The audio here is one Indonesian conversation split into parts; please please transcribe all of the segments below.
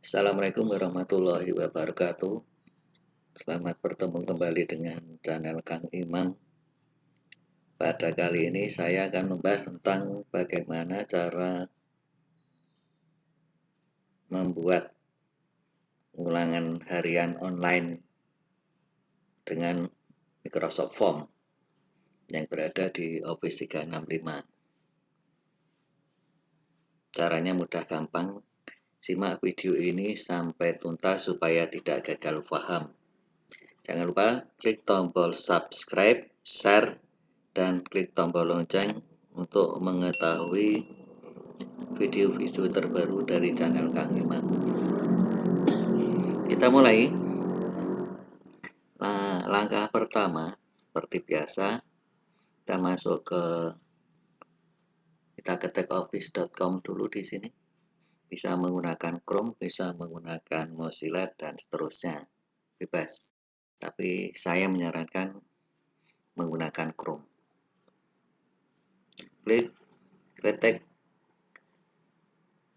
Assalamualaikum warahmatullahi wabarakatuh. Selamat bertemu kembali dengan channel Kang Imam. Pada kali ini saya akan membahas tentang bagaimana cara membuat ulangan harian online dengan Microsoft Form yang berada di Office 365. Caranya mudah gampang. Simak video ini sampai tuntas supaya tidak gagal paham. Jangan lupa klik tombol subscribe, share, dan klik tombol lonceng untuk mengetahui video-video terbaru dari channel Kang Imam. Kita mulai. Langkah pertama, seperti biasa, kita masuk kita ketik office.com dulu di sini. Bisa menggunakan Chrome, bisa menggunakan Mozilla, dan seterusnya. Bebas. Tapi saya menyarankan menggunakan Chrome. Ketik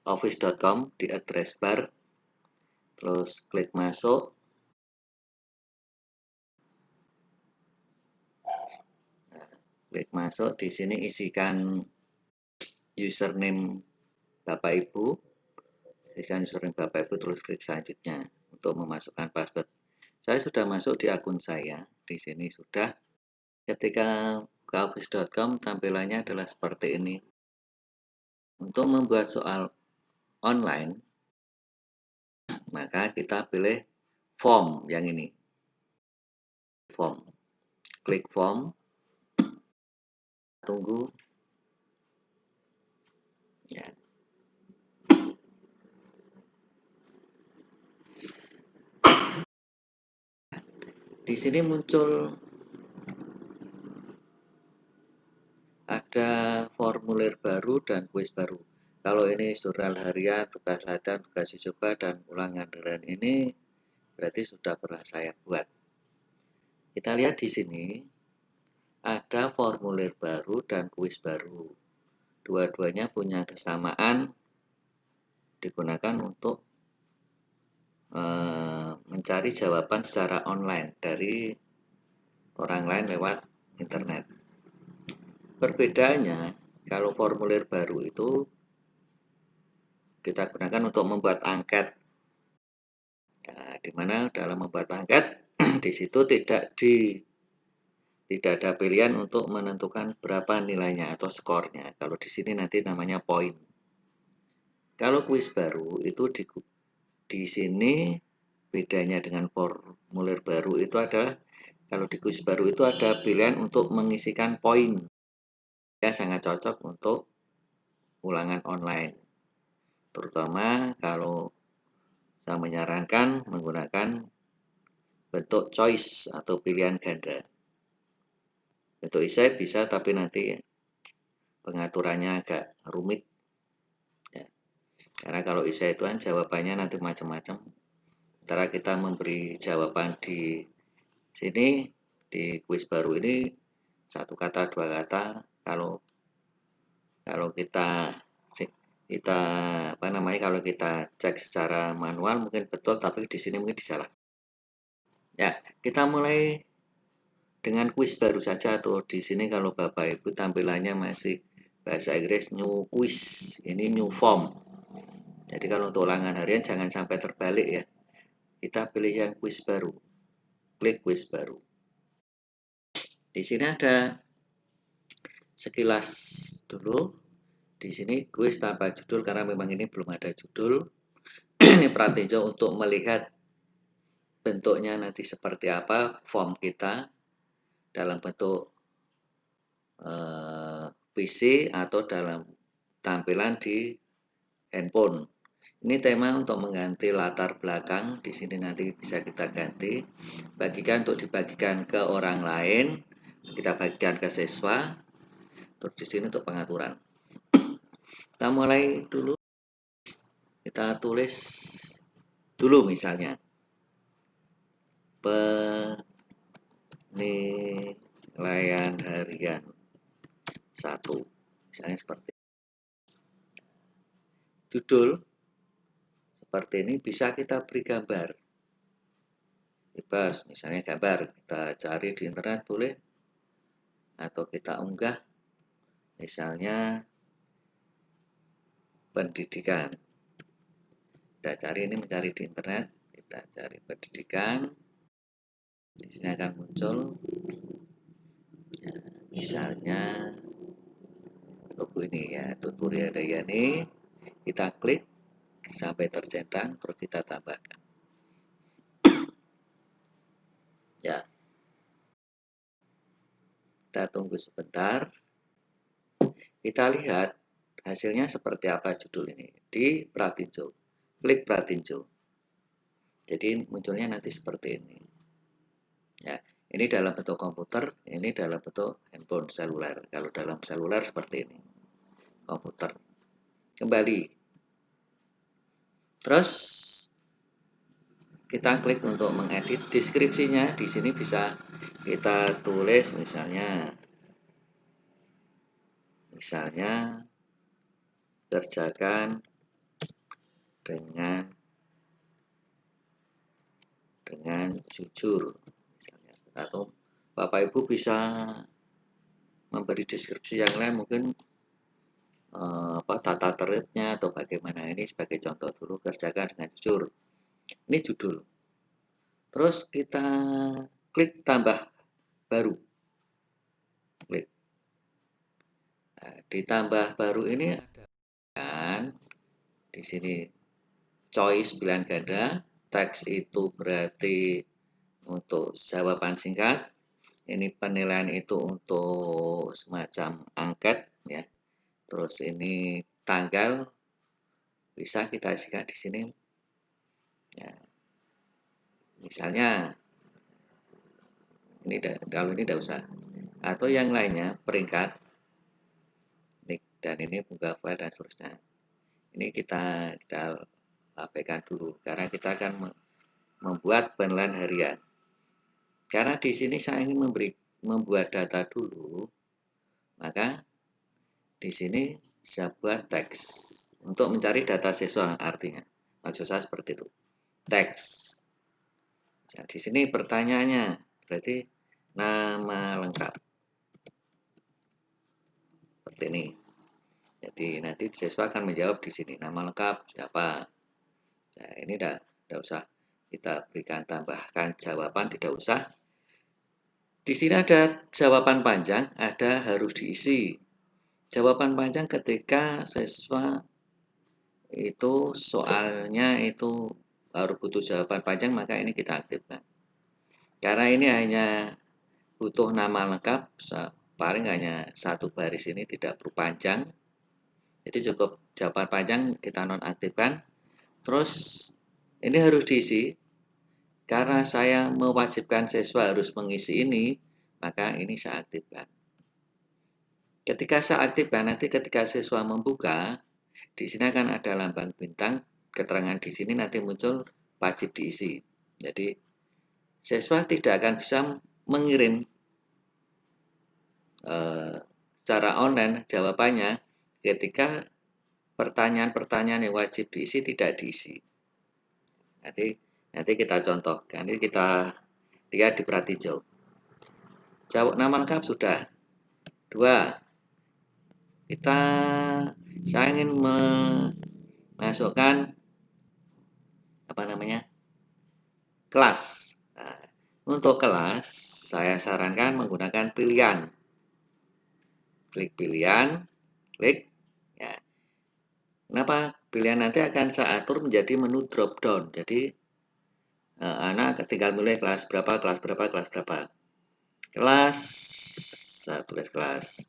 office.com di address bar, terus klik masuk. Klik masuk, di sini isikan username Bapak Ibu, terus klik selanjutnya untuk memasukkan password. Saya sudah masuk di akun saya, di sini sudah. Ketika ke office.com tampilannya adalah seperti ini. Untuk membuat soal online, maka kita pilih form yang ini. Form. Klik form. Tunggu. Ya. Di sini muncul ada formulir baru dan kuis baru. Kalau ini jurnal harian, tugas latihan, tugas uji coba, dan ulangan harian ini berarti sudah pernah saya buat. Kita lihat di sini ada formulir baru dan kuis baru. Dua-duanya punya kesamaan, digunakan untuk mencari jawaban secara online dari orang lain lewat internet. Perbedaannya, kalau formulir baru itu kita gunakan untuk membuat angket. Nah, di mana dalam membuat angket di situ tidak ada pilihan untuk menentukan berapa nilainya atau skornya. Kalau di sini nanti namanya poin. Kalau kuis baru itu di sini bedanya dengan formulir baru itu adalah kalau di kuis baru itu ada pilihan untuk mengisikan poin. Ya, sangat cocok untuk ulangan online. Terutama kalau saya menyarankan menggunakan bentuk choice atau pilihan ganda. Bentuk esai bisa, tapi nanti pengaturannya agak rumit. Ya. Karena kalau esai itu kan jawabannya nanti macam-macam. Sementara kita memberi jawaban di sini, di kuis baru ini, satu kata, dua kata. Kalau kalau kita cek secara manual mungkin betul, tapi di sini mungkin disalah. Ya, kita mulai dengan kuis baru saja, atau di sini kalau Bapak Ibu tampilannya masih bahasa Inggris new quiz, ini new form. Jadi kalau untuk ulangan harian jangan sampai terbalik ya. Kita pilih yang kuis baru. Klik kuis baru. Di sini ada sekilas dulu. Di sini kuis tanpa judul karena memang ini belum ada judul. Ini pratinjo untuk melihat bentuknya nanti seperti apa form kita dalam bentuk PC atau dalam tampilan di handphone. Ini tema untuk mengganti latar belakang. Di sini nanti bisa kita ganti. Bagikan untuk dibagikan ke orang lain. Kita bagikan ke siswa. Terus di sini untuk pengaturan. Kita mulai dulu. Kita tulis dulu misalnya penilaian harian 1. Misalnya seperti judul seperti ini bisa kita beri gambar. Bebas, misalnya gambar, kita cari di internet boleh, atau kita unggah, misalnya pendidikan. Kita cari ini, mencari di internet, kita cari pendidikan, di sini akan muncul, ya, misalnya logo ini ya, tutorial Dayani, kita klik sampai tercentang, terus kita tambahkan. Ya, kita tunggu sebentar. Kita lihat hasilnya seperti apa judul ini di Pratinjo. Klik Pratinjo. Jadi munculnya nanti seperti ini. Ya, ini dalam bentuk komputer, ini dalam bentuk handphone seluler. Kalau dalam seluler seperti ini. Komputer. Kembali. Terus kita klik untuk mengedit deskripsinya. Di sini bisa kita tulis misalnya kerjakan dengan jujur misalnya, atau Bapak Ibu bisa memberi deskripsi yang lain, mungkin tata tertibnya atau bagaimana. Ini sebagai contoh dulu, kerjakan dengan jujur. Ini judul. Terus kita klik tambah baru. Klik. Nah, ditambah baru ini ada kan di sini choice pilihan ganda, teks itu berarti untuk jawaban singkat. Ini penilaian itu untuk semacam angket ya. Terus ini tanggal bisa kita isikan di sini. Ya. Misalnya ini kalau ini tidak usah. Atau yang lainnya peringkat dan ini buka file dan seterusnya. Ini kita abaikan dulu karena kita akan membuat penilaian harian. Karena di sini saya ingin membuat data dulu, maka di sini saya buat teks untuk mencari data siswa, artinya maksud saya seperti itu. Teks. Nah, di sini pertanyaannya berarti nama lengkap seperti ini. Jadi nanti siswa akan menjawab di sini nama lengkap siapa. Nah, ini tidak usah kita berikan tambahkan jawaban, tidak usah. Di sini ada jawaban panjang, ada harus diisi. Jawaban panjang ketika siswa itu soalnya itu baru butuh jawaban panjang, maka ini kita aktifkan. Karena ini hanya butuh nama lengkap, paling hanya satu baris, ini tidak perlu panjang. Jadi cukup jawaban panjang kita nonaktifkan. Terus ini harus diisi. Karena saya mewajibkan siswa harus mengisi ini, maka ini saya aktifkan. Ketika saya aktifkan, nanti ketika siswa membuka, di sini akan ada lambang bintang, keterangan di sini nanti muncul wajib diisi. Jadi siswa tidak akan bisa mengirim secara online jawabannya ketika pertanyaan-pertanyaan yang wajib diisi tidak diisi. Nanti kita contohkan, ini kita lihat di Pratinjo. Jawab nama lengkap sudah. 2. Saya ingin memasukkan kelas. Nah, untuk kelas saya sarankan menggunakan pilihan. Klik pilihan, klik ya. Kenapa? Pilihan nanti akan saya atur menjadi menu drop down. Jadi anak tinggal milih kelas berapa, kelas berapa, kelas berapa. Kelas, saya tulis kelas.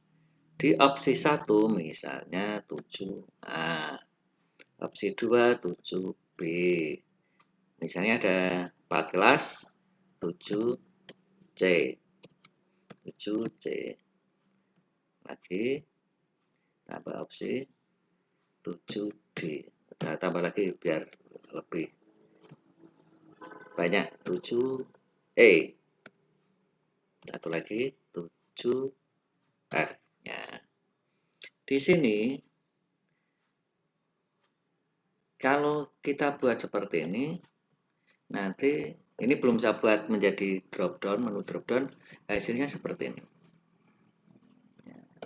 Di opsi 1 misalnya 7A. Opsi 2 7B. Misalnya ada 4 kelas 7C. 7C. Lagi tambah opsi 7D. Kita tambah lagi biar lebih banyak 7E. Satu lagi 7F. Ya. Di sini Kalau kita buat seperti ini, nanti ini belum saya buat menjadi drop down, menu drop down, hasilnya seperti ini.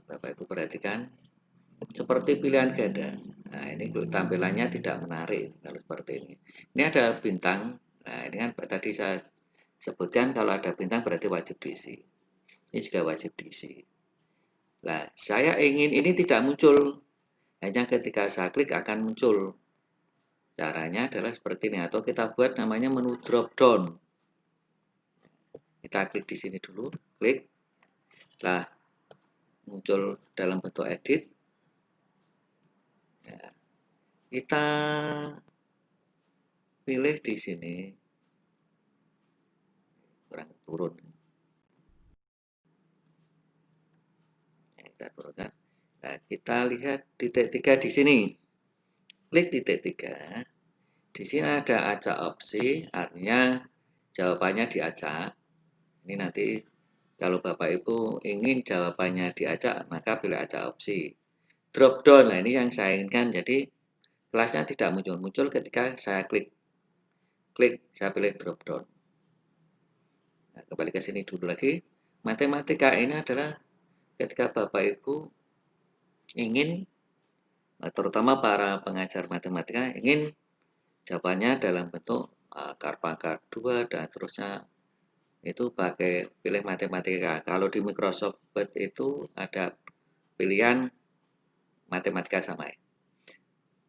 Bapak Ibu perhatikan, seperti pilihan ganda. Nah, ini tampilannya tidak menarik kalau seperti ini. Ini ada bintang. Nah, ini kan tadi saya sebutkan kalau ada bintang berarti wajib diisi. Ini juga wajib diisi. Nah, saya ingin ini tidak muncul. Hanya ketika saya klik akan muncul. Caranya adalah seperti ini, atau kita buat namanya menu drop down. Kita klik di sini dulu, klik. Setelah muncul dalam bentuk edit, ya, kita pilih di sini, kurang turun. Ya, kita turunkan. Nah, kita lihat titik 3 di sini. Klik titik 3. Di sini ada acak opsi, artinya jawabannya diacak. Ini nanti kalau Bapak Ibu ingin jawabannya diacak, maka pilih acak opsi. Drop down, nah ini yang saya inginkan. Jadi kelasnya tidak muncul ketika saya klik. Saya pilih drop down. Nah, kembali ke sini dulu lagi. Matematika ini adalah ketika Bapak Ibu ingin, terutama para pengajar matematika, ingin jawabannya dalam bentuk akar pangkat 2 dan seterusnya, itu pakai pilih matematika. Kalau di Microsoft Word itu ada pilihan matematika sama.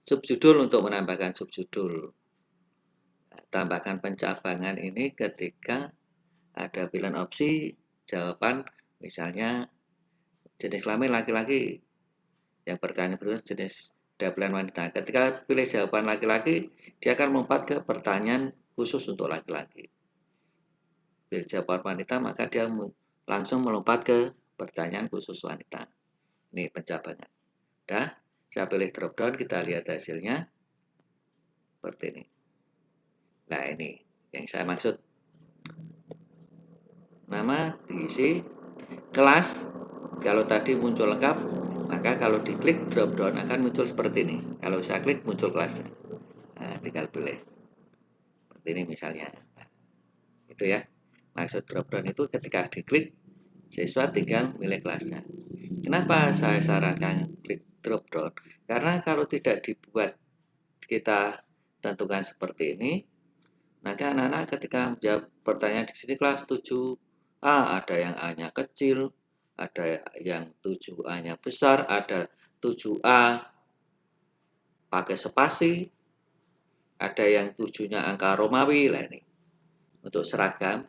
Subjudul untuk menambahkan subjudul. Tambahkan pencabangan ini ketika ada pilihan opsi jawaban, misalnya jenis kelamin laki-laki, yang bertanya jenis pilihan wanita. Ketika pilih jawaban laki-laki, dia akan melompat ke pertanyaan khusus untuk laki-laki. Pilih jawaban wanita, maka dia langsung melompat ke pertanyaan khusus wanita. Ini pencabangan. Dah, saya pilih drop down, kita lihat hasilnya seperti ini. Nah, ini yang saya maksud. Nama diisi, kelas, kalau tadi muncul lengkap, maka kalau diklik drop down akan muncul seperti ini. Kalau saya klik muncul kelasnya. Nah, tinggal pilih. Seperti ini misalnya. Nah, itu ya. Maksud drop down itu ketika diklik, siswa tinggal milih kelasnya. Kenapa saya sarankan klik drop down? Karena kalau tidak dibuat kita tentukan seperti ini, nanti anak-anak ketika menjawab pertanyaan di sini kelas 7A, ada yang A-nya kecil, ada yang 7A-nya besar, ada 7A pakai spasi, ada yang 7-nya angka Romawi. Lah ini. Untuk seragam,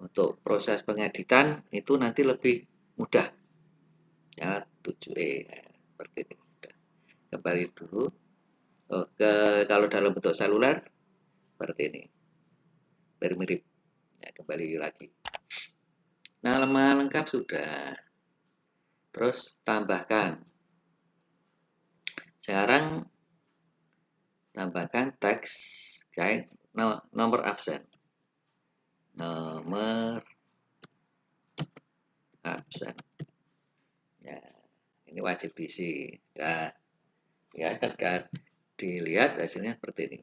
untuk proses pengeditan itu nanti lebih mudah. Ya, 7E seperti ini. Kembali dulu. Kalau dalam bentuk seluler seperti ini. Mirip. Ya, kembali lagi. Nama lengkap sudah. Terus tambahkan. Sekarang tambahkan teks kayak nomor absen. Nomor absen. Ya, ini wajib diisi. Nah, ya kan dilihat hasilnya seperti ini.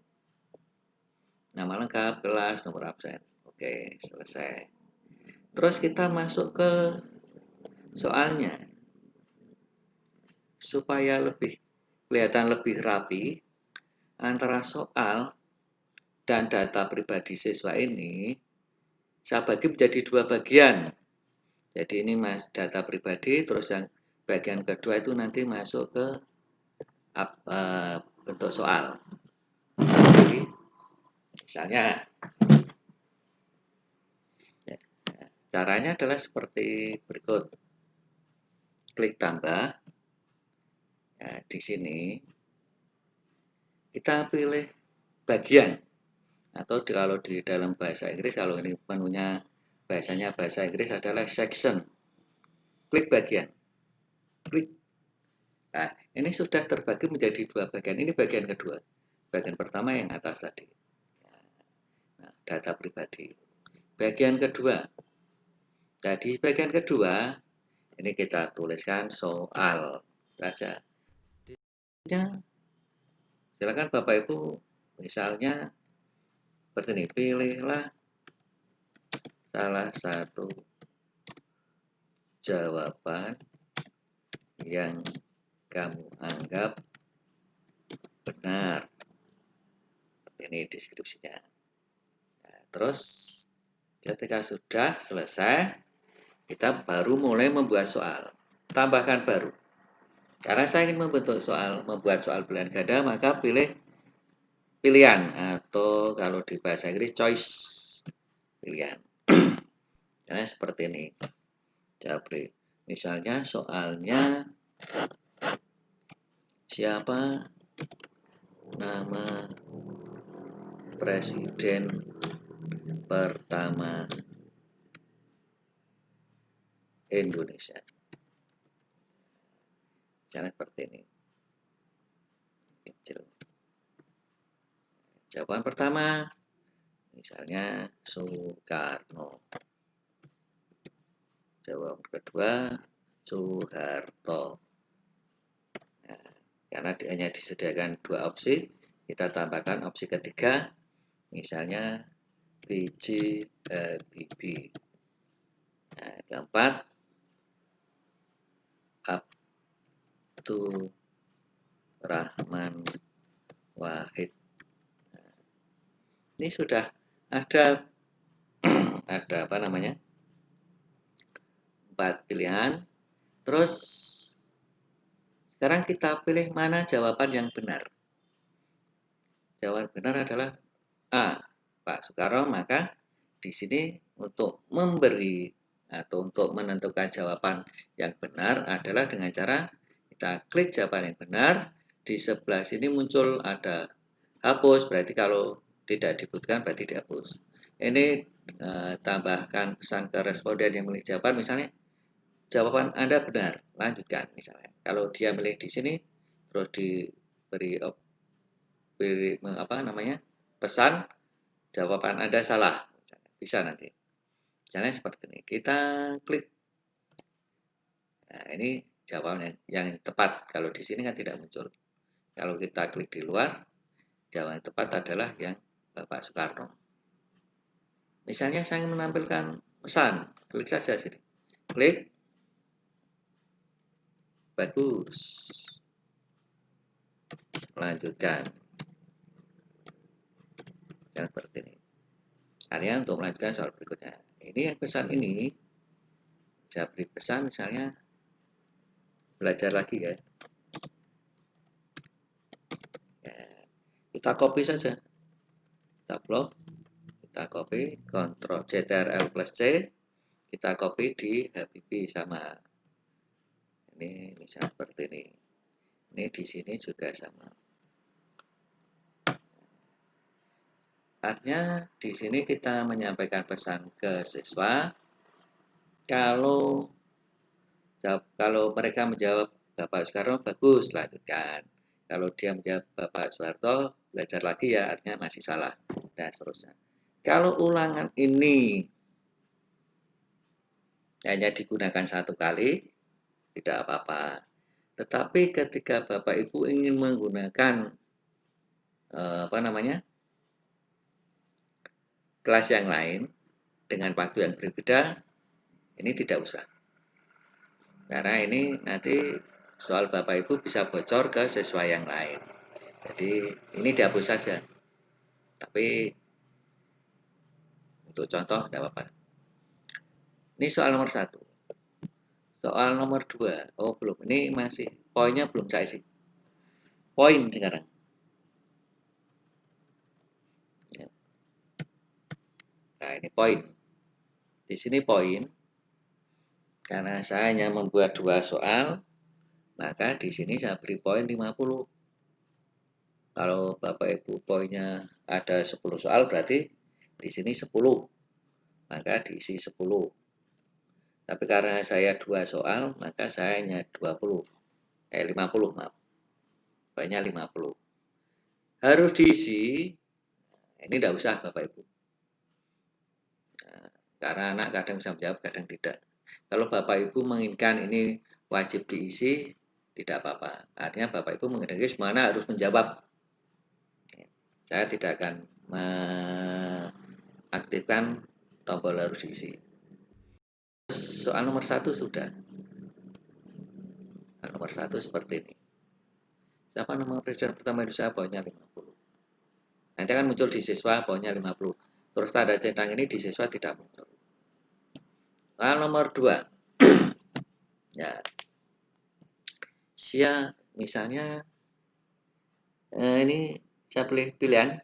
Nama lengkap, kelas, nomor absen. Oke, selesai. Terus kita masuk ke soalnya. Supaya lebih kelihatan lebih rapi, antara soal dan data pribadi siswa ini, saya bagi menjadi 2 bagian. Jadi ini data pribadi, terus yang bagian kedua itu nanti masuk ke bentuk soal. Jadi, misalnya, caranya adalah seperti berikut. Klik tambah. Nah, di sini kita pilih bagian, atau kalau di dalam bahasa Inggris, kalau ini menunya bahasanya bahasa Inggris adalah section. Klik bagian. Klik. Nah, ini sudah terbagi menjadi 2 bagian. Ini bagian kedua. Bagian pertama yang atas tadi. Nah, data pribadi. Bagian kedua. Jadi bagian kedua, ini kita tuliskan soal saja. Silakan Bapak Ibu, misalnya seperti ini, pilihlah salah satu jawaban yang kamu anggap benar. Ini deskripsinya. Nah, terus ketika sudah selesai, kita baru mulai membuat soal. Tambahkan baru. Karena saya ingin membuat soal pilihan ganda, maka pilih pilihan atau kalau di bahasa Inggris choice pilihan. Nah, seperti ini. Jawab. Misalnya soalnya siapa nama presiden pertama Indonesia. Misalnya seperti ini. Kecil. Jawaban pertama, misalnya Soekarno. Jawaban kedua, Soeharto. Nah, karena hanya disediakan dua opsi, kita tambahkan opsi ketiga, misalnya B.J. Habibie. Nah, keempat, Abdul Rahman Wahid. Nah, ini sudah ada apa namanya? 4 pilihan. Terus sekarang kita pilih mana jawaban yang benar. Jawaban benar adalah A, Pak Soekarno. Maka di sini untuk memberi atau untuk menentukan jawaban yang benar adalah dengan cara kita klik jawaban yang benar. Di sebelah sini muncul ada hapus, berarti kalau tidak dibutuhkan berarti dihapus. Ini tambahkan pesan ke responden yang memilih jawaban, misalnya jawaban Anda benar, lanjutkan misalnya. Kalau dia milih di sini terus diberi pesan jawaban Anda salah, bisa nanti. Misalnya seperti ini, kita klik. Nah, ini jawaban yang tepat. Kalau di sini kan tidak muncul. Kalau kita klik di luar, jawaban yang tepat adalah yang Bapak Soekarno. Misalnya saya ingin menampilkan pesan, klik saja sini. Klik. Bagus. Lanjutkan. Yang seperti ini. Kalian untuk melanjutkan soal berikutnya. Ini pesan ini, saya beri pesan misalnya belajar lagi ya. Kita copy saja. Kita blok, kita copy, Ctrl Ctrl plus C, kita copy di Habibie sama. Ini misalnya seperti ini. Ini di sini juga sama. Artinya di sini kita menyampaikan pesan ke siswa. Kalau mereka menjawab Bapak Soekarno, bagus, lanjutkan. Kalau dia menjawab Bapak Soeharto, belajar lagi ya, artinya masih salah, dan seterusnya. Kalau ulangan ini hanya digunakan satu kali, tidak apa-apa. Tetapi ketika Bapak Ibu ingin menggunakan kelas yang lain dengan waktu yang berbeda, ini tidak usah. Karena ini nanti soal Bapak Ibu bisa bocor ke siswa yang lain. Jadi ini dihapus saja. Tapi untuk contoh tidak apa-apa. Ini soal nomor 1. Soal nomor 2. Oh belum, ini masih poinnya belum saya isi. Poin sekarang. Nah ini poin. Di sini poin. Karena saya hanya membuat 2 soal, maka di sini saya beri poin 50. Kalau Bapak Ibu poinnya ada 10 soal, berarti di sini 10. Maka diisi 10. Tapi karena saya 2 soal, maka saya hanya 50. 50, maaf. Poinnya 50. Harus diisi. Ini tidak usah Bapak Ibu. Nah, karena anak kadang bisa menjawab, kadang tidak. Kalau Bapak Ibu menginginkan ini wajib diisi, tidak apa-apa. Artinya Bapak Ibu menghendaki semua anak harus menjawab Saya tidak akan mengaktifkan tombol harus diisi. Soal nomor 1 sudah. Soal nomor 1 seperti ini. Siapa nama presiden pertama Indonesia? Bawahnya 50. Nanti akan muncul di siswa bawahnya 50. Terus tanda centang ini di siswa tidak muncul. Soal nomor 2. Ya. Misalnya ini saya pilih pilihan.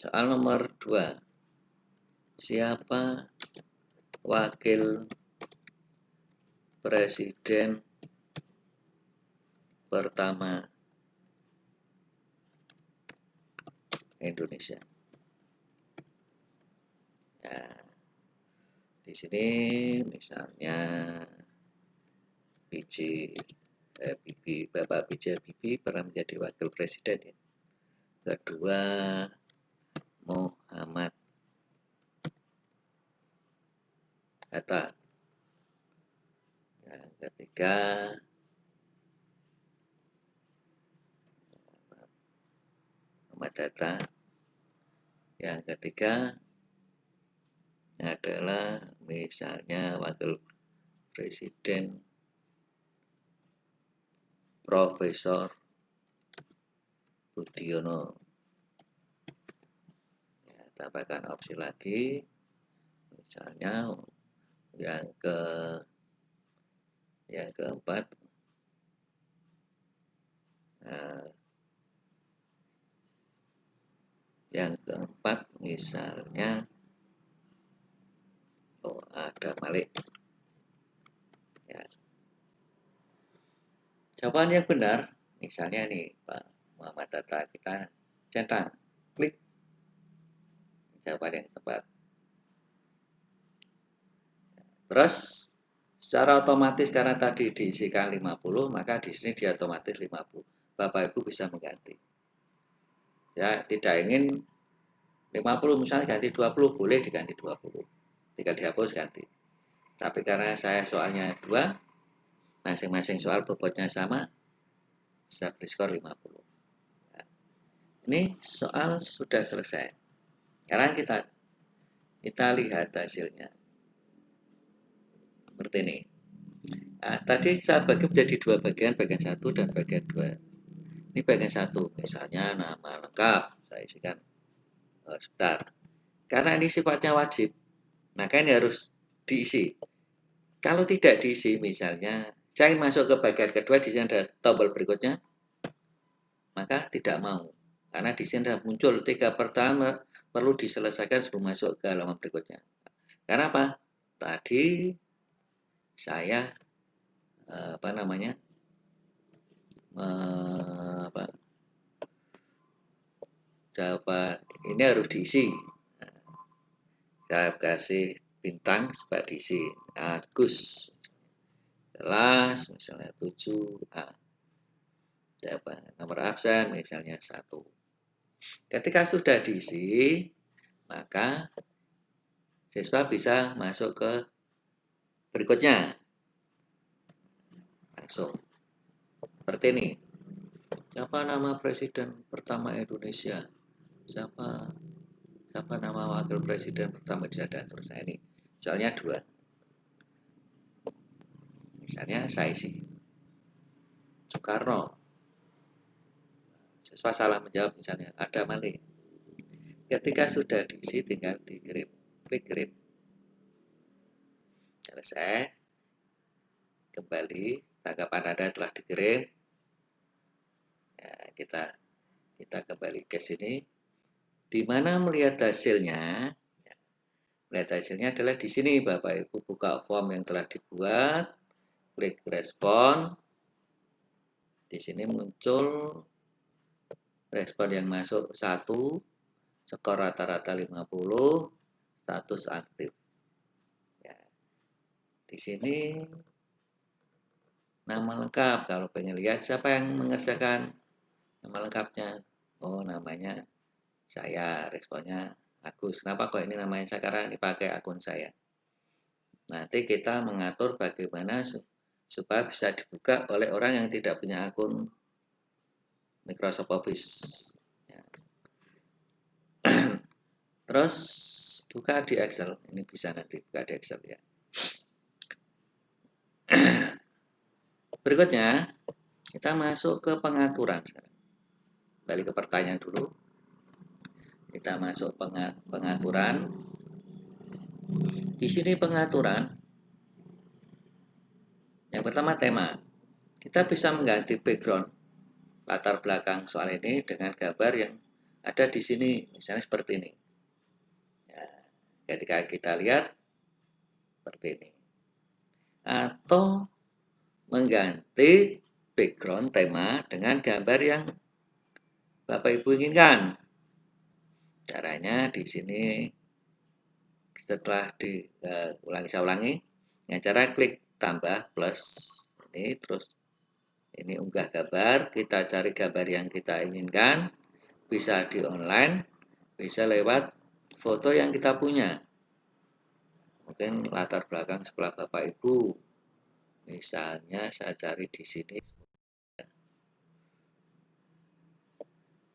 Soal nomor 2. Siapa wakil presiden pertama Indonesia? Ya, di sini misalnya Bapak B.J. Habibie pernah menjadi wakil presiden ya. Kedua Muhammad Hatta. Yang ketiga Muhammad Hatta. Yang ketiga adalah misalnya wakil presiden Profesor Budiono. Ya, tambahkan opsi lagi. Misalnya yang keempat misalnya ada Malik. Ya. Jawaban yang benar misalnya nih Pak Muhammad Hatta, kita centang, klik jawaban yang tepat. Terus secara otomatis karena tadi diisikan 50, maka di sini dia otomatis 50. Bapak Ibu bisa mengganti. Ya, tidak ingin 50 misalnya ganti 20, boleh diganti 20. Tinggal dihapus ganti. Tapi karena saya soalnya 2, masing-masing soal bobotnya sama, saya beri skor 50. Nah, ini soal sudah selesai. Sekarang kita lihat hasilnya. Seperti ini. Nah, tadi saya bagi menjadi 2 bagian 1 dan bagian 2. Ini bagian 1, misalnya nama lengkap, saya isikan. Sebentar. Karena ini sifatnya wajib, maka ini harus diisi. Kalau tidak diisi, misalnya saya masuk ke bagian kedua, di sini ada tombol berikutnya, maka tidak mau. Karena di sini ada muncul 3 pertama perlu diselesaikan sebelum masuk ke halaman berikutnya. Karena apa? Tadi saya jawaban ini harus diisi. Saya kasih bintang supaya diisi. Agus kelas misalnya 7A. Jawaban nomor absen misalnya 1. Ketika sudah diisi, maka siswa bisa masuk ke berikutnya. Langsung. Seperti ini. Siapa nama presiden pertama Indonesia? Siapa nama wakil presiden pertama Indonesia? Dan terus ini. Soalnya 2. Misalnya saya isi. Soekarno. Siswa salah menjawab misalnya ada Malik. Ketika sudah diisi tinggal dikirim. Klik kirim. Selesai. Kembali. Tanggapan Anda telah dikirim. Ya, kita kembali ke sini. Di mana melihat hasilnya? Ya, melihat hasilnya adalah di sini, Bapak Ibu buka form yang telah dibuat, klik respon. Di sini muncul respon yang masuk 1, skor rata-rata 50, status aktif. Ya, di sini nama lengkap. Kalau pengen lihat siapa yang mengerjakan nama lengkapnya, oh namanya saya, responnya Agus. Kenapa kok ini namanya saya? Karena dipakai akun saya. Nanti kita mengatur bagaimana supaya bisa dibuka oleh orang yang tidak punya akun Microsoft Office. Ya. Terus buka di Excel, ini bisa nanti buka di Excel ya. Berikutnya kita masuk ke pengaturan sekarang. Balik ke pertanyaan dulu. Kita masuk pengaturan. Di sini pengaturan. Yang pertama tema. Kita bisa mengganti background latar belakang soal ini dengan gambar yang ada di sini, misalnya seperti ini. Ya, ketika kita lihat seperti ini. Atau mengganti background tema dengan gambar yang Bapak Ibu inginkan. Caranya di sini setelah saya ulangi dengan cara klik tambah plus ini, terus ini unggah gambar, kita cari gambar yang kita inginkan, bisa di online, bisa lewat foto yang kita punya. Mungkin latar belakang sebelah Bapak Ibu, misalnya saya cari di sini,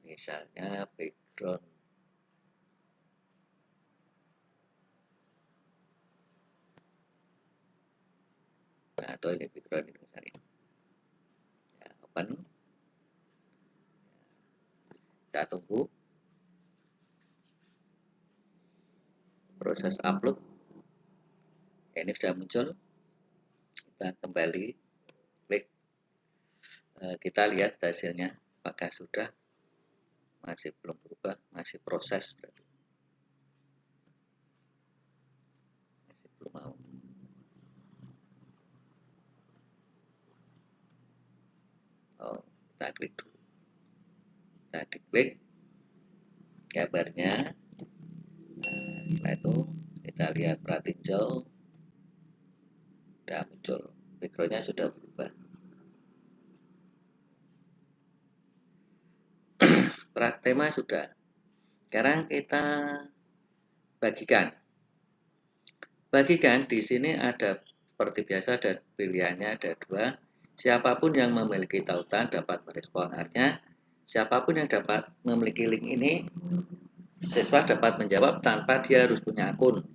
misalnya background. Nah, atau ini background ini misalnya. Ya, open. Kita tunggu proses upload. Ya, ini sudah muncul. Kita kembali klik. Kita lihat hasilnya apakah sudah, masih belum berubah, masih proses berarti. Masih belum mau. Oh, kita klik dulu. Kita diklik gambarnya. Setelah itu kita lihat perhatiin jauh, sudah muncul, backgroundnya sudah berubah. Tema sudah. Sekarang kita bagikan. Bagikan di sini ada seperti biasa, ada pilihannya ada dua. Siapapun yang memiliki tautan dapat merespon. Artinya siapapun yang dapat memiliki link ini, siswa dapat menjawab tanpa dia harus punya akun.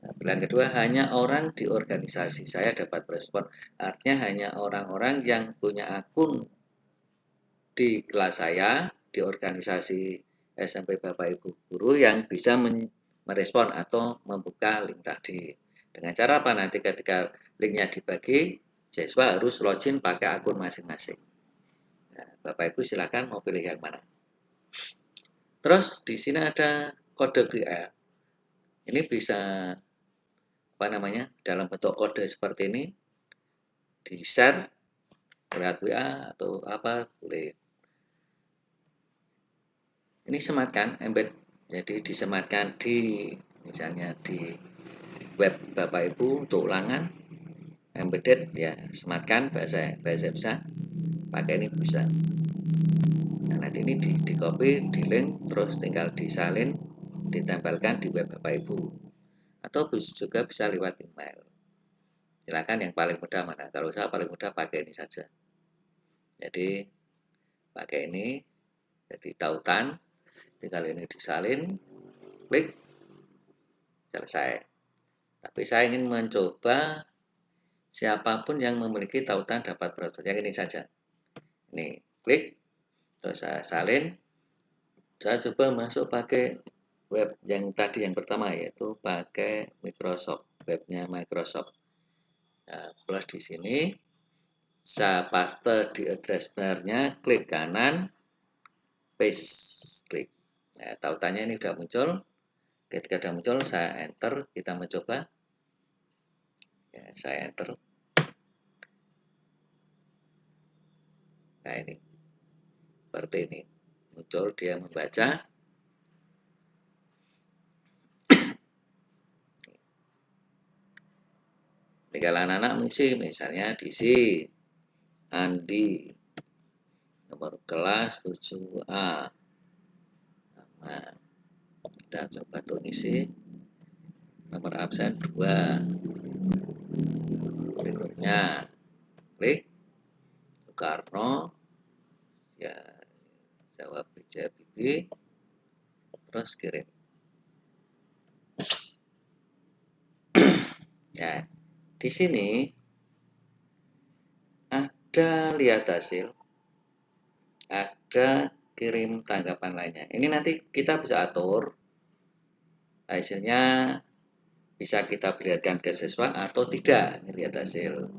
Nah, pilihan kedua, hanya orang di organisasi saya dapat merespon. Artinya hanya orang-orang yang punya akun di kelas saya, di organisasi SMP Bapak Ibu Guru yang bisa merespon atau membuka link tadi. Dengan cara apa? Nanti ketika linknya dibagi, siswa harus login pakai akun masing-masing. Nah, Bapak Ibu silakan mau pilih yang mana. Terus di sini ada kode QR. Ini bisa dalam bentuk kode seperti ini, di share lewat WA atau apa boleh. Ini sematkan, embed, jadi disematkan di misalnya di web Bapak Ibu untuk ulangan, embedded ya, sematkan bahasa bisa, pakai ini bisa. Nah, nanti ini di copy, di link, terus tinggal disalin, ditempelkan di web Bapak Ibu, atau juga bisa lewat email. Silakan yang paling mudah mana. Kalau saya paling mudah pakai ini saja. Jadi pakai ini, jadi tautan, tinggal ini disalin, klik, selesai. Tapi saya ingin mencoba siapapun yang memiliki tautan dapat berikut. Yang ini saja. Ini klik, terus saya salin. Saya coba masuk pakai web yang tadi yang pertama, yaitu pakai Microsoft, webnya Microsoft. Nah, plus di sini saya paste di address bar-nya, klik kanan, paste, klik. Nah, tautannya ini sudah muncul. Ketika sudah muncul, saya enter, kita mencoba. Ya, saya enter. Nah, ini seperti ini. Muncul dia membaca. Tinggal anak-anak mengisi, misalnya diisi Andi, nomor kelas 7A. Nah, kita coba tuh isi nomor absen 2. Berikutnya klik Soekarno, ya jawab Bibi. terus kirim. Ya, di sini ada lihat hasil, ada kirim tanggapan lainnya. Ini nanti kita bisa atur hasilnya, bisa kita perlihatkan ke siswa atau tidak. Ini lihat hasil.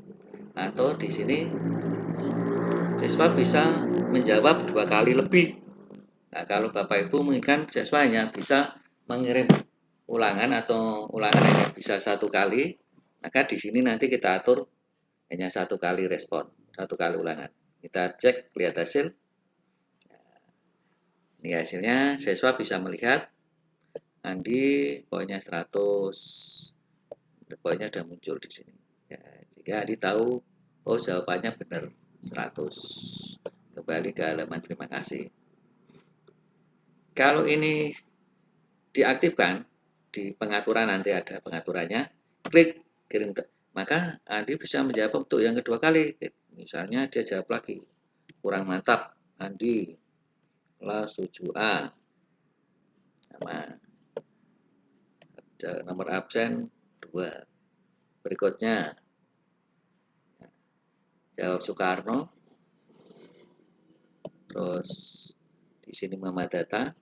Atau di sini siswa bisa menjawab 2 kali lebih. Nah, kalau Bapak Ibu menginginkan siswa hanya bisa mengirim ulangan atau ulangan hanya bisa 1 kali, maka di sini nanti kita atur hanya 1 kali respon, 1 kali ulangan. Kita cek, lihat hasil. Ini hasilnya, siswa bisa melihat Andi poinnya 100, poinnya sudah muncul di sini. Ya, jika Andi tahu, oh jawabannya benar 100. Kembali ke halaman terima kasih. Kalau ini diaktifkan, di pengaturan nanti ada pengaturannya, klik kirim ke, maka Andi bisa menjawab untuk yang kedua kali. Misalnya dia jawab lagi, kurang mantap, Andi kelas 7A, nomor absen 2. Berikutnya jawab Soekarno, terus di sini Mama Data,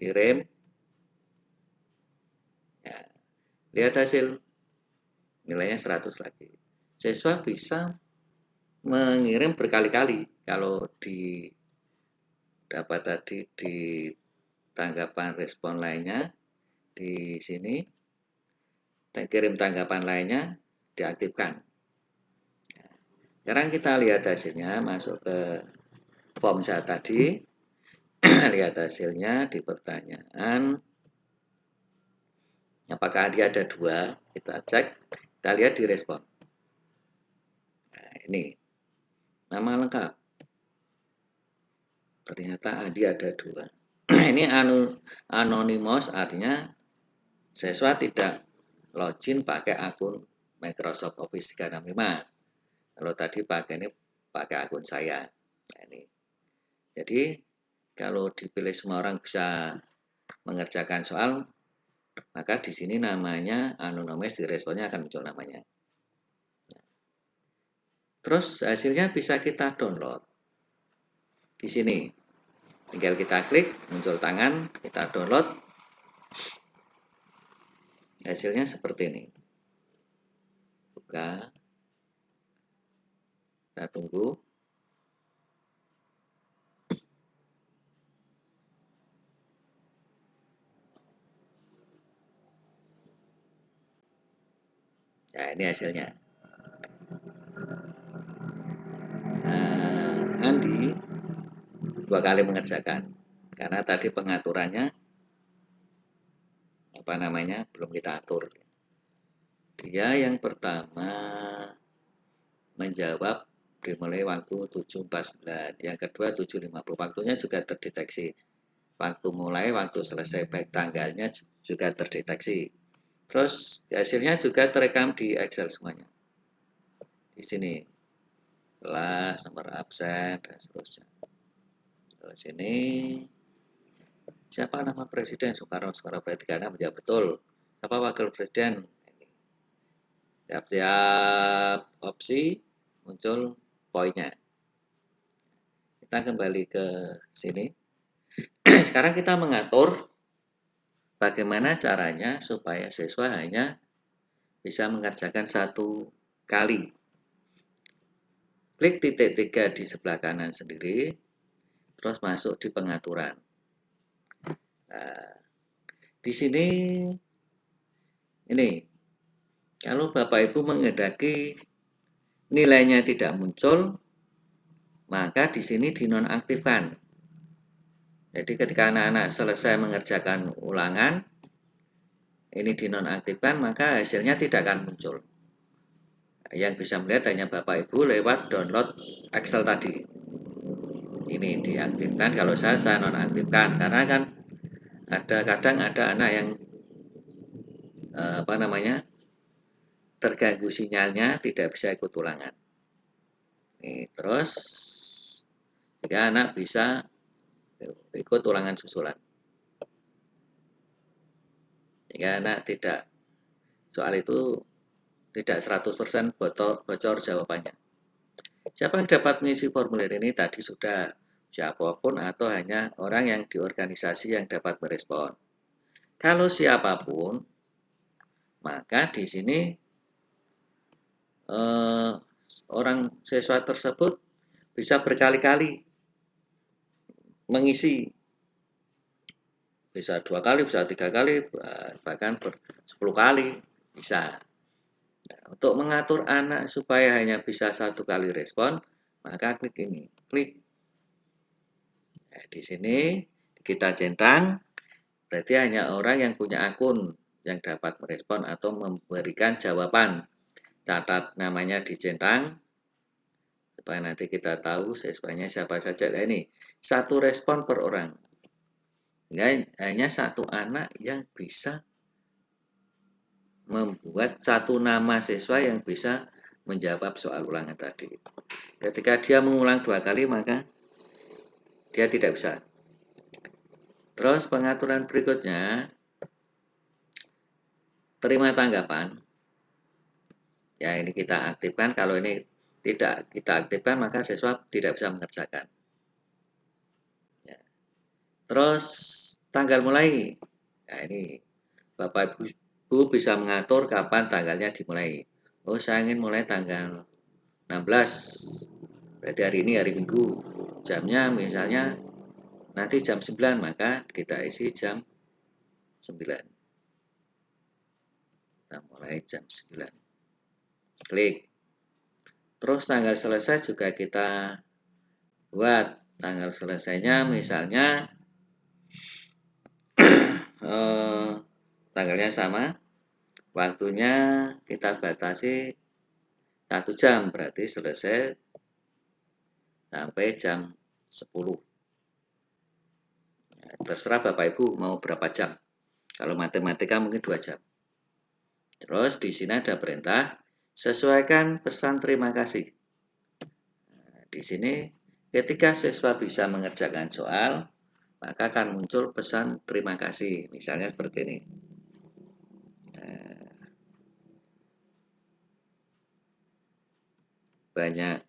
kirim. Ya, lihat hasil, nilainya 100 lagi. Siswa bisa mengirim berkali-kali. Kalau di dapat tadi di tanggapan respon lainnya, di sini kirim tanggapan lainnya diaktifkan. Sekarang kita lihat hasilnya, masuk ke form saya tadi. Lihat hasilnya di pertanyaan, apakah dia ada 2, kita cek, kita lihat di respon. Nah, ini nama lengkap, ternyata Adi ada 2. Ini anonymous, artinya siswa tidak login pakai akun Microsoft Office 365. Kalau tadi pakai akun saya. Nah, ini. Jadi kalau dipilih semua orang bisa mengerjakan soal, maka di sini namanya anonymous, di responnya akan muncul namanya. Terus hasilnya bisa kita download. Di sini tinggal kita klik, muncul tangan, kita download. Hasilnya seperti ini. Buka. Kita tunggu. Nah, ini hasilnya. Andi 2 kali mengerjakan. Karena tadi pengaturannya belum kita atur. Dia yang pertama menjawab dimulai waktu 7.49, yang kedua 7.50. Waktunya juga terdeteksi. Waktu mulai, waktu selesai, baik tanggalnya juga terdeteksi. Terus hasilnya juga terekam di Excel semuanya. Di sini kelas, nomor absen, dan seterusnya. Terus ini siapa nama presiden? Soekarno Praticana menjawab betul. Siapa wakil presiden? Tiap-tiap opsi muncul poinnya. Kita kembali ke sini. Sekarang kita mengatur bagaimana caranya supaya siswa hanya bisa mengerjakan 1 kali. Klik titik 3 di sebelah kanan sendiri, terus masuk di pengaturan. Nah, di sini ini, kalau Bapak Ibu menghendaki nilainya tidak muncul, maka di sini dinonaktifkan. Jadi ketika anak-anak selesai mengerjakan ulangan, ini dinonaktifkan, maka hasilnya tidak akan muncul. Yang bisa melihat hanya Bapak Ibu lewat download Excel tadi. Ini diaktifkan, kalau saya nonaktifkan, karena kan kadang ada anak yang terganggu sinyalnya, tidak bisa ikut ulangan. Nih, terus jika anak bisa ikut ulangan susulan. Jika anak tidak, soal itu tidak 100% bocor jawabannya. Siapa yang dapat mengisi formulir ini tadi sudah, siapapun atau hanya orang yang di organisasi yang dapat merespon. Kalau siapapun, maka di sini orang siswa tersebut bisa berkali-kali mengisi, bisa 2 kali, bisa 3 kali, bahkan 10 kali bisa. Nah, untuk mengatur anak supaya hanya bisa 1 kali respon, maka klik ini, klik. Nah, di sini kita centang, berarti hanya orang yang punya akun yang dapat merespon atau memberikan jawaban. Catat namanya dicentang, supaya nanti kita tahu siswanya siapa saja. Nah, ini 1 respon per orang. Hanya 1 anak yang bisa membuat 1 nama siswa yang bisa menjawab soal ulangan tadi. Ketika dia mengulang 2 kali, maka dia tidak bisa. Terus pengaturan berikutnya, terima tanggapan. Ya, ini kita aktifkan. Kalau ini tidak kita aktifkan, maka siswa tidak bisa mengerjakan. Ya. Terus tanggal mulai. Nah, ini Bapak Ibu bisa mengatur kapan tanggalnya dimulai. Oh, saya ingin mulai tanggal 16. Berarti hari ini hari Minggu. Jamnya misalnya nanti jam 9, maka kita isi jam 9. Kita mulai jam 9. Klik. Terus tanggal selesai juga kita buat. Tanggal selesainya misalnya tanggalnya sama. Waktunya kita batasi 1 jam, berarti selesai sampai jam 10. Nah, terserah Bapak Ibu mau berapa jam. Kalau matematika mungkin 2 jam. Terus di sini ada perintah, sesuaikan pesan terima kasih. Nah, di sini ketika siswa bisa mengerjakan soal, maka akan muncul pesan terima kasih. Misalnya seperti ini. Banyak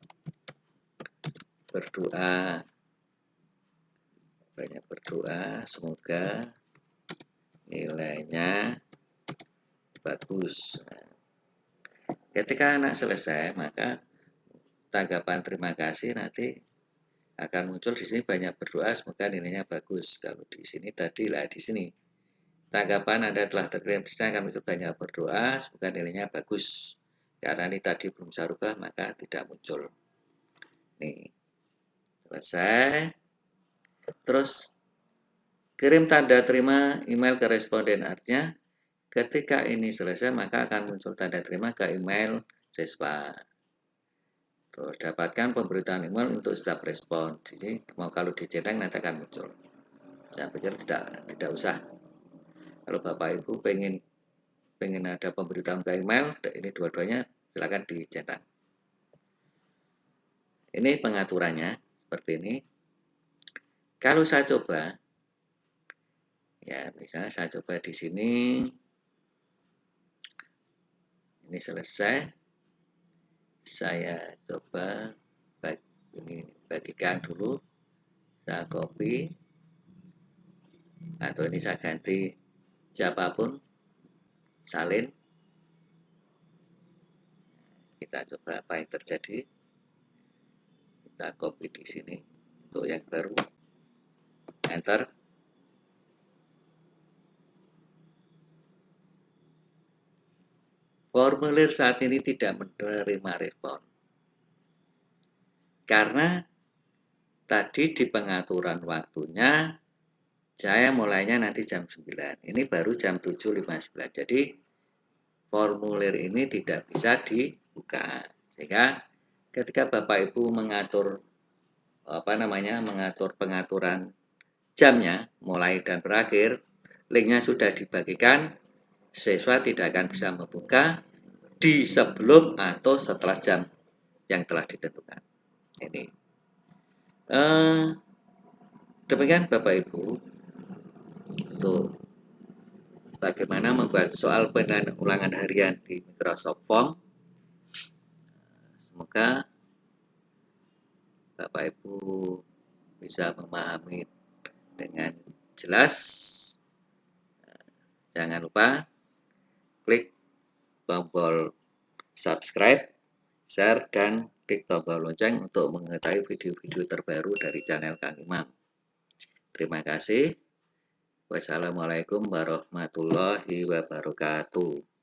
berdoa, semoga nilainya bagus. Ketika anak selesai, maka tanggapan terima kasih nanti akan muncul di sini, banyak berdoa semoga nilainya bagus. Kalau di sini tadi lah, di sini tanggapan Anda telah terkirim, di sini akan muncul banyak berdoa semoga nilainya bagus. Karena ini tadi belum saya rubah, maka tidak muncul. Nih, selesai. Terus kirim tanda terima email ke responden. Artinya ketika ini selesai, maka akan muncul tanda terima ke email siswa. Terus dapatkan pemberitahuan email untuk setiap respon. Jadi mau kalau dicetak nanti akan muncul. Saya pikir tidak usah. Kalau Bapak Ibu pengen ada pemberitahuan ke email, ini dua-duanya silakan dicetak. Ini pengaturannya seperti ini. Kalau saya coba, ya misalnya saya coba di sini, ini selesai. Saya coba bagikan dulu, saya copy, atau ini saya ganti siapapun, salin. Kita coba apa yang terjadi. Kita copy di sini untuk yang baru, enter. Formulir saat ini tidak menerima respon karena tadi di pengaturan waktunya saya mulainya nanti jam 9. Ini baru jam 7.59. Jadi formulir ini tidak bisa dibuka. Sehingga ketika Bapak Ibu mengatur mengatur pengaturan jamnya mulai dan berakhir, linknya sudah dibagikan, siswa tidak akan bisa membuka di sebelum atau setelah jam yang telah ditentukan. Ini Demikian Bapak Ibu untuk bagaimana membuat soal ulangan harian di Microsoft Form. Semoga Bapak Ibu bisa memahami dengan jelas. Jangan lupa klik tombol subscribe, share, dan klik tombol lonceng untuk mengetahui video-video terbaru dari channel Kang Imam. Terima kasih. Wassalamualaikum warahmatullahi wabarakatuh.